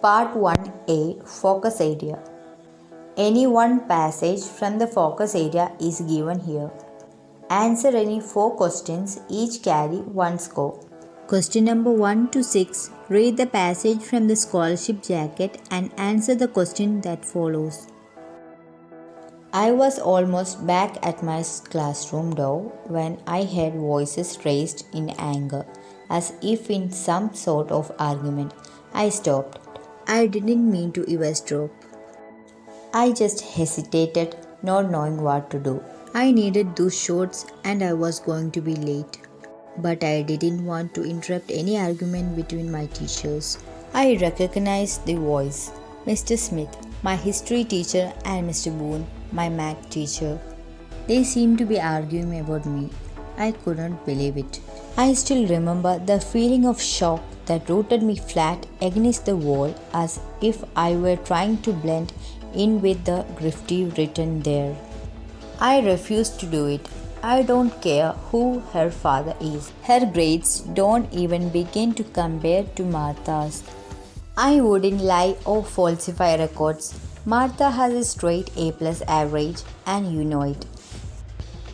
Part 1a Focus Area. Any one passage from the focus area is given here. Answer any 4 questions, each carry 1 score. Question number 1 to 6. Read the passage from the scholarship jacket and answer the question that follows. I was almost back at my classroom door when I heard voices raised in anger, as if in some sort of argument. I stopped. I didn't mean to eavesdrop. I just hesitated, not knowing what to do. I needed those shorts and I was going to be late. But I didn't want to interrupt any argument between my teachers. I recognized the voice. Mr. Smith, my history teacher, and Mr. Boone, my math teacher. They seemed to be arguing about me. I couldn't believe it. I still remember the feeling of shock that rooted me flat against the wall, as if I were trying to blend in with the graffiti written there. I refused to do it. I don't care who her father is. Her grades don't even begin to compare to Martha's. I wouldn't lie or falsify records. Martha has a straight A+ average, and you know it.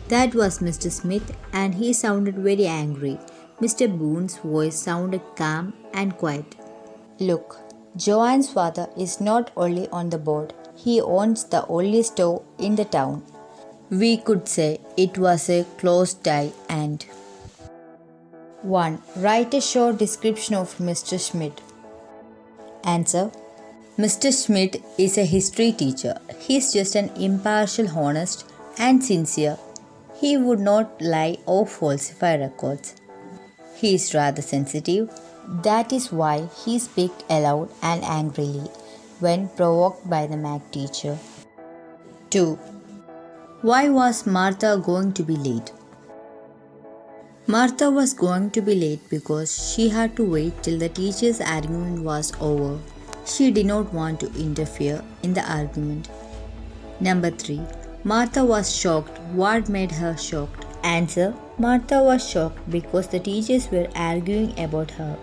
That was Mr. Smith, and he sounded very angry. Mr. Boone's voice sounded calm and quiet. Look, Joanne's father is not only on the board, he owns the only store in the town. We could say it was a close tie and 1. Write a short description of Mr. Schmidt. Answer. Mr. Schmidt is a history teacher. He is just an impartial, honest, and sincere. He would not lie or falsify records. He is rather sensitive. That is why he speaks aloud and angrily when provoked by the math teacher. 2. Why was Martha going to be late? Martha was going to be late because she had to wait till the teacher's argument was over. She did not want to interfere in the argument. Number 3. Martha was shocked. What made her shocked? Answer. Martha was shocked because the teachers were arguing about her.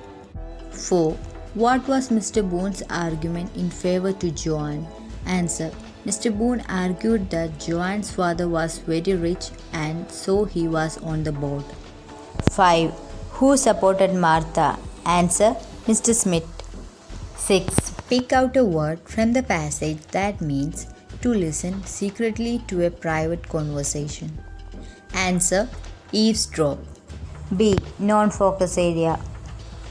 4. What was Mr. Boone's argument in favor to Joanne? Answer. Mr. Boone argued that Joanne's father was very rich and so he was on the board. 5. Who supported Martha? Answer. Mr. Smith. 6. Pick out a word from the passage that means to listen secretly to a private conversation. Answer. Eavesdrop. B. Non-focus area.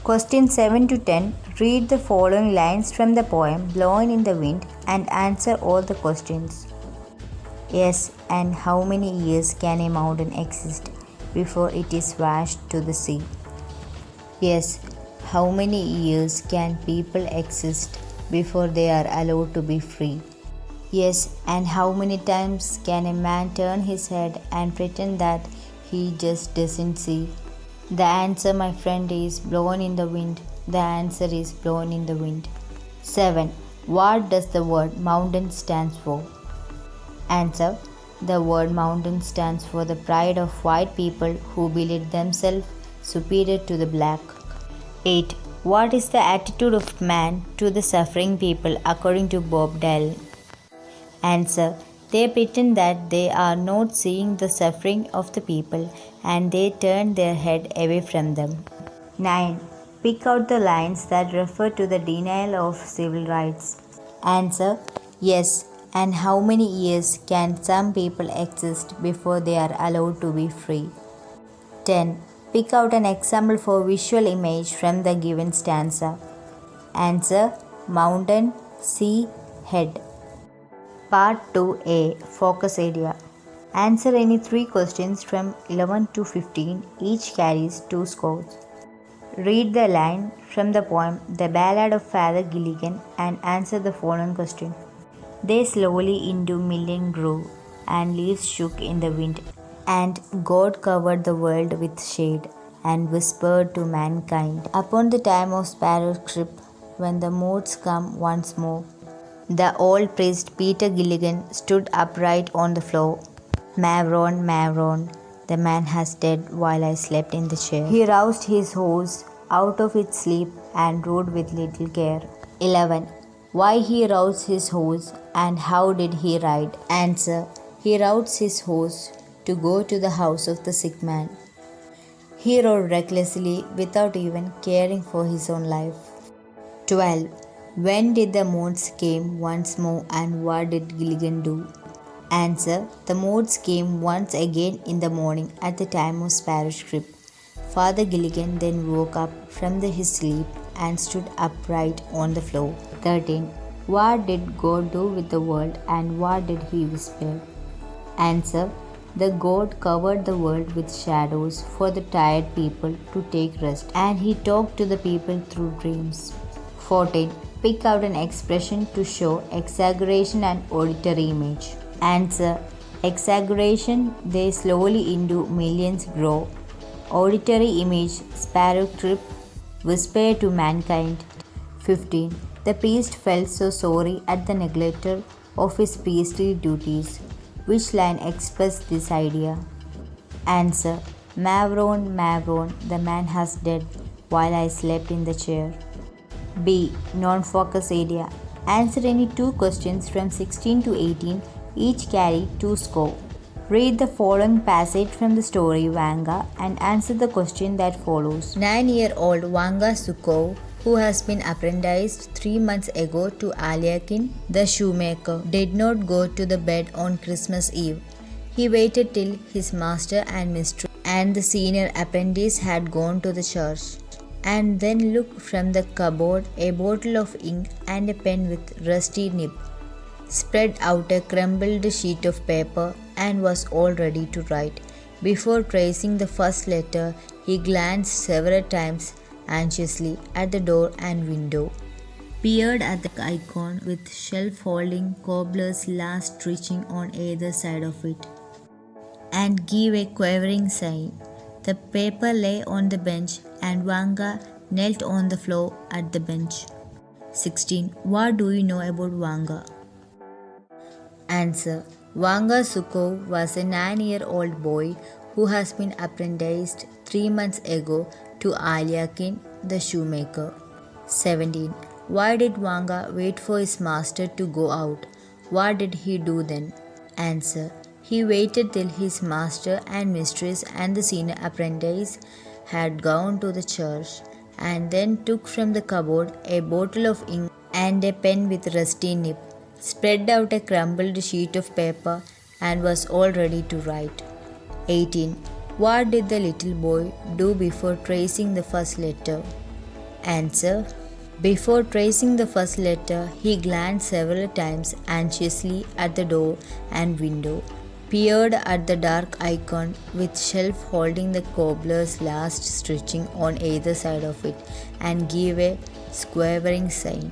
Question 7 to 10. Read the following lines from the poem Blowin in the Wind and answer all the questions. Yes, and how many years can a mountain exist before it is washed to the sea? Yes, how many years can people exist before they are allowed to be free? Yes, and how many times can a man turn his head and pretend that he just doesn't see? The answer, my friend, is blown in the wind. The answer is blown in the wind. 7. What does the word mountain stand for? Answer. The word mountain stands for the pride of white people who believe themselves superior to the black. 8. What is the attitude of man to the suffering people according to Bob Dylan? Answer. They pretend that they are not seeing the suffering of the people and they turn their head away from them. 9. Pick out the lines that refer to the denial of civil rights. Answer. Yes, and how many years can some people exist before they are allowed to be free? 10. Pick out an example for visual image from the given stanza. Answer. Mountain, sea, head. Part 2a Focus Area. Answer any 3 questions from 11 to 15. Each carries 2 scores. Read the line from the poem The Ballad of Father Gilligan and answer the following question. They slowly into million grew, and leaves shook in the wind, and God covered the world with shade, and whispered to mankind, upon the time of sparrow chirp, when the moths come once more. The old priest Peter Gilligan stood upright on the floor. Mavron, Mavron, the man has dead while I slept in the chair. He roused his horse out of its sleep and rode with little care. 11. Why he roused his horse and how did he ride? Answer. He roused his horse to go to the house of the sick man. He rode recklessly without even caring for his own life. 12. When did the moths came once more and what did Gilligan do? Answer. The moths came once again in the morning at the time of sparrow's chirp. Father Gilligan then woke up from his sleep and stood upright on the floor. 13. What did God do with the world and what did he whisper? Answer. The God covered the world with shadows for the tired people to take rest, and he talked to the people through dreams. 14. Pick out an expression to show exaggeration and auditory image. Answer. Exaggeration, they slowly into millions grow. Auditory image, sparrow chirp, whisper to mankind. 15. The priest felt so sorry at the neglect of his priestly duties. Which line expressed this idea? Answer. Mavron, Mavron, the man has died while I slept in the chair. B. Non-focus area. Answer any two questions from 16 to 18, each carry 2 score. Read the following passage from the story Vanka and answer the question that follows. 9-year-old Vanka Zhukov, who has been apprenticed 3 months ago to Alyakhin, the shoemaker, did not go to the bed on Christmas Eve. He waited till his master and mistress and the senior apprentice had gone to the church, and then looked from the cupboard a bottle of ink and a pen with rusty nib, spread out a crumpled sheet of paper, and was all ready to write. Before tracing the first letter, he glanced several times anxiously at the door and window, peered at the icon with shelf holding cobbler's last stitching on either side of it, and gave a quavering sigh. The paper lay on the bench and Vanka knelt on the floor at the bench. 16. What do you know about Vanka? Answer. Vanka Zhukov was a 9-year-old boy who has been apprenticed 3 months ago to Alyakhin, the shoemaker. 17. Why did Vanka wait for his master to go out? What did he do then? Answer. He waited till his master and mistress and the senior apprentice had gone to the church, and then took from the cupboard a bottle of ink and a pen with rusty nib, spread out a crumpled sheet of paper, and was all ready to write. 18. What did the little boy do before tracing the first letter? Answer. Before tracing the first letter, he glanced several times anxiously at the door and window, peered at the dark icon with shelf holding the cobbler's last stitching on either side of it, and gave a quavering sigh.